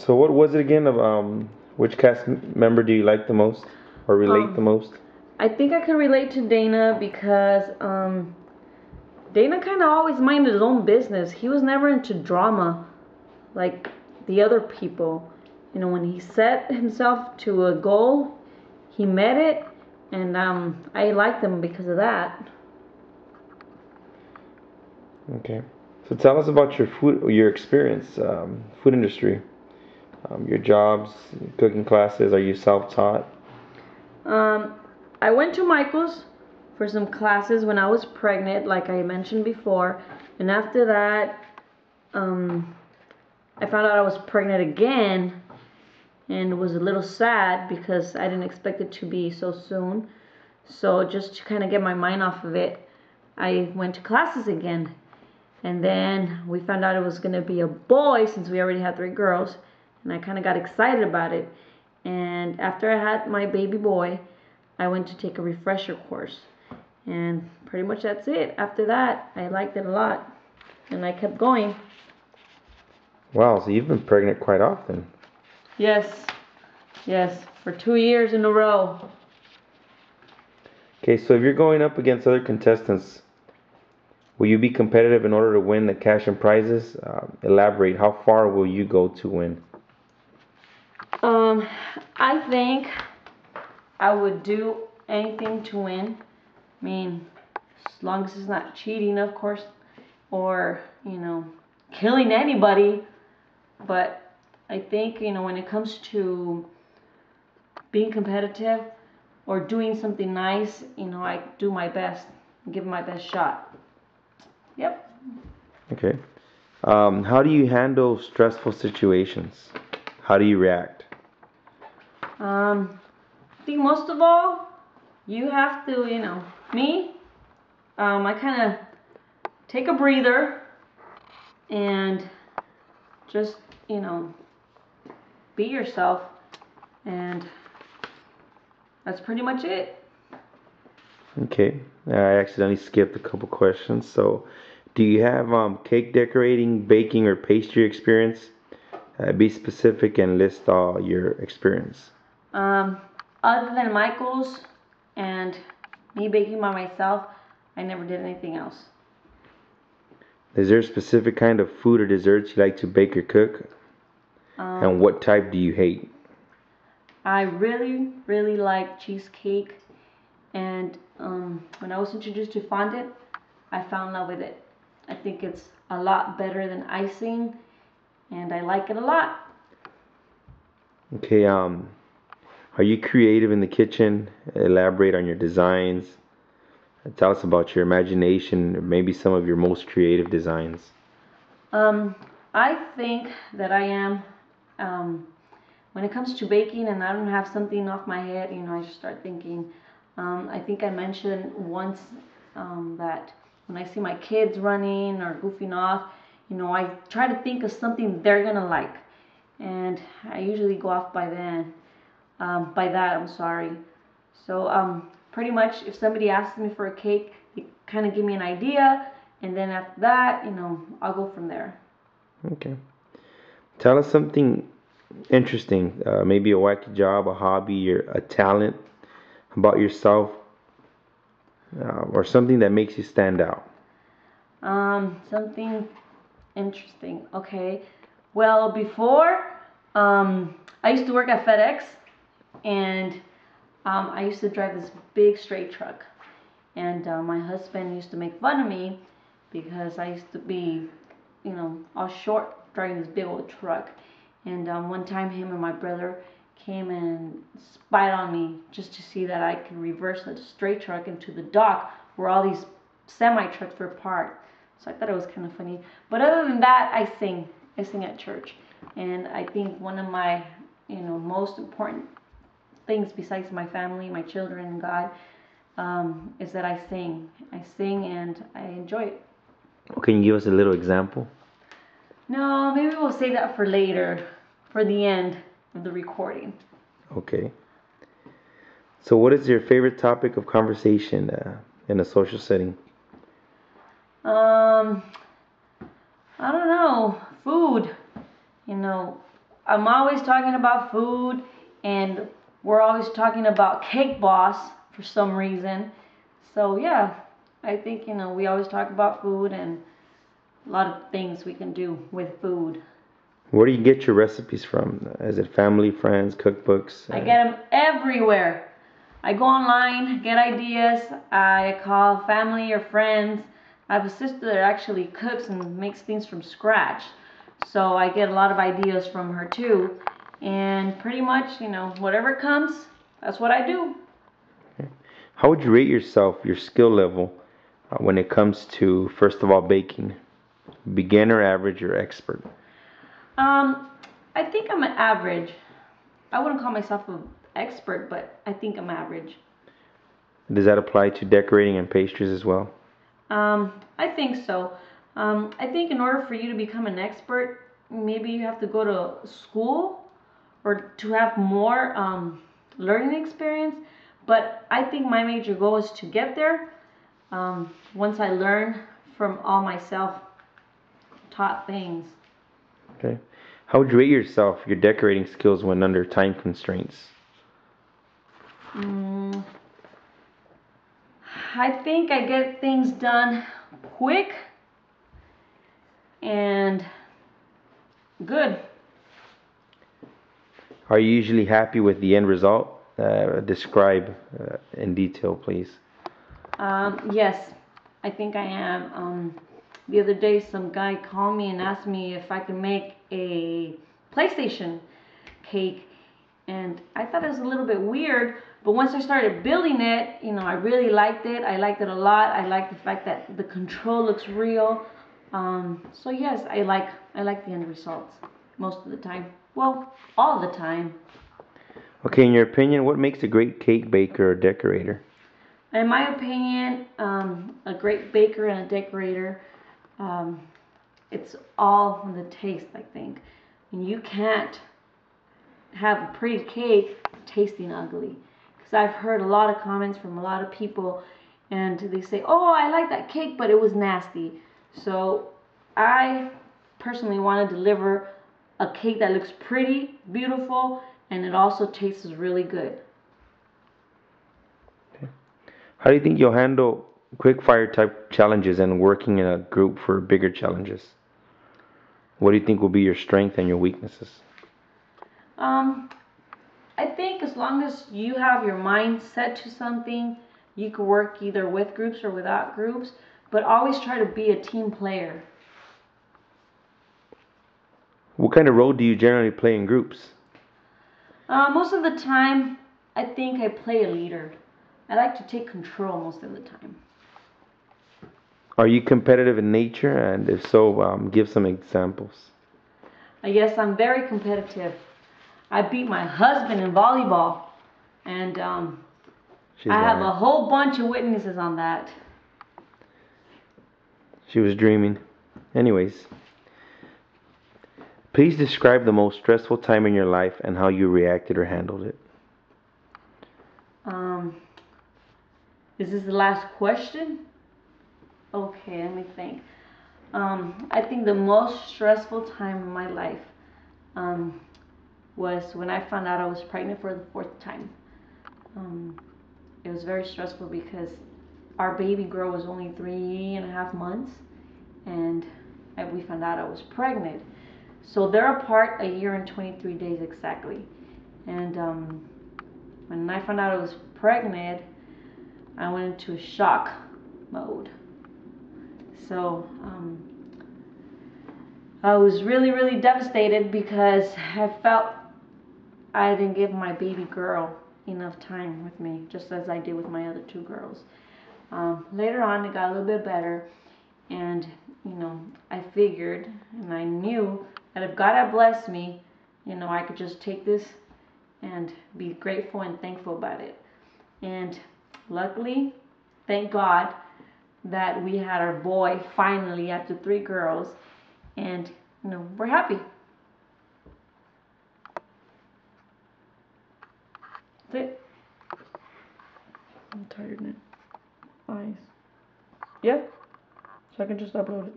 So what was it again of which cast member do you like the most or relate the Um, most? I think I can relate to Dana because Dana kind of always minded his own business. He was never into drama like the other people. When he set himself to a goal, he met it, and I liked him because of that. Okay. So tell us about your experience, food industry, your jobs, cooking classes. Are you self-taught? Um, I went to Michael's for some classes when I was pregnant, like I mentioned before, and after that, um, I found out I was pregnant again, and was a little sad because I didn't expect it to be so soon. So just to kind of get my mind off of it, I went to classes again. And then we found out it was going to be a boy since we already had 3 girls. And I kind of got excited about it. And after I had my baby boy, I went to take a refresher course. And pretty much that's it. After that, I liked it a lot. And I kept going. Wow, so you've been pregnant quite often. Yes, yes, for 2 years in a row. Okay, so if you're going up against other contestants, will you be competitive in order to win the cash and prizes? Elaborate. How far will you go to win? Um, I think I would do anything to win. I mean, as long as it's not cheating, of course, or, killing anybody. But I think, when it comes to being competitive or doing something nice, I do my best, give my best shot. Yep. Okay. How do you handle stressful situations? How do you react? I think most of all, you have to, me, I kind of take a breather and just, you know, be yourself, and that's pretty much it. Okay. I accidentally skipped a couple questions. So, do you have cake decorating, baking, or pastry experience? Be specific and list all your experience. Um, Other than Michael's and me baking by myself, I never did anything else. Is there a specific kind of food or desserts you like to bake or cook? And Um, what type do you hate? I really, really like cheesecake, and when I was introduced to fondant, I fell in love with it. I think it's a lot better than icing, and I like it a lot. Okay, are you creative in the kitchen? Elaborate on your designs. Tell us about your imagination, maybe some of your most creative designs. Um, I think that I am. Um, when it comes to baking and I don't have something off my head, I just start thinking. I think I mentioned once that when I see my kids running or goofing off, I try to think of something they're gonna like, and I usually go off by then. By that, I'm sorry. So pretty much, if somebody asks me for a cake, you kind of give me an idea, and then after that, I'll go from there. Okay. Tell us something interesting, maybe a wacky job, a hobby, or a talent about yourself, or something that makes you stand out. Something interesting. Okay. Well, before, I used to work at FedEx, and I used to drive this big straight truck. And my husband used to make fun of me because I used to be, all short driving this big old truck. And one time, him and my brother came and spied on me just to see that I could reverse the straight truck into the dock where all these semi trucks were parked. So I thought it was kind of funny. But other than that, I sing. I sing at church. And I think one of my, most important things besides my family, my children, and God, is that I sing. I sing and I enjoy it. Can you give us a little example? No, maybe we'll save that for later, for the end of the recording. Okay. So, what is your favorite topic of conversation in a social setting? Um, I don't know. Food. You know, I'm always talking about food, and we're always talking about Cake Boss for some reason. So yeah, I think we always talk about food and a lot of things we can do with food. Where do you get your recipes from? Is it family, friends, cookbooks? I get them everywhere. I go online, get ideas. I call family or friends. I have a sister that actually cooks and makes things from scratch. So I get a lot of ideas from her too. And pretty much, whatever comes, that's what I do. How would you rate yourself, your skill level, when it comes to, first of all, baking? Beginner, average, or expert? Um, I think I'm an average. I wouldn't call myself an expert, but I think I'm average. Does that apply to decorating and pastries as well? I think so. I think in order for you to become an expert, maybe you have to go to school or to have more learning experience. But I think my major goal is to get there once I learn from all my self-taught things. Okay. How would you rate yourself, your decorating skills when under time constraints? Mm, I think I get things done quick and good. Are you usually happy with the end result? Describe in detail, please. Yes, I think I am. The other day, some guy called me and asked me if I could make a PlayStation cake, and I thought it was a little bit weird. But once I started building it, I really liked it. I liked it a lot. I like the fact that the control looks real. So yes, I like the end results most of the time. Well, all the time. Okay, in your opinion, what makes a great cake baker or decorator? In my opinion, a great baker and a decorator, um, it's all in the taste, I think. And you can't have a pretty cake tasting ugly. Because I've heard a lot of comments from a lot of people, and they say, oh, I like that cake, but it was nasty. So I personally want to deliver a cake that looks pretty, beautiful, and it also tastes really good. How do you think you'll handle quick fire type challenges and working in a group for bigger challenges? What do you think will be your strength and your weaknesses? Um, I think as long as you have your mind set to something, you can work either with groups or without groups, but always try to be a team player. What kind of role do you generally play in groups? Most of the time, I think I play a leader. I like to take control most of the time. Are you competitive in nature? And if so, give some examples. Yes, I'm very competitive. I beat my husband in volleyball, and She's I have lying. a whole bunch of witnesses on that. She was dreaming. Anyways, please describe the most stressful time in your life and how you reacted or handled it. Um, is this the last question? Okay, let me think. I think the most stressful time in my life um, was when I found out I was pregnant for the fourth time. Um, it was very stressful because our baby girl was only 3.5 months, and we found out I was pregnant. So they're apart a year and 23 days exactly. And when I found out I was pregnant, I went into shock mode. So I was really, really devastated because I felt I didn't give my baby girl enough time with me, just as I did with my other two girls. Later on, it got a little bit better, and I figured and I knew that if God had blessed me, I could just take this and be grateful and thankful about it. And luckily, thank God that we had our boy finally after three girls, and we're happy. That's it. I'm tired now. Eyes. Yeah, so I can just upload it.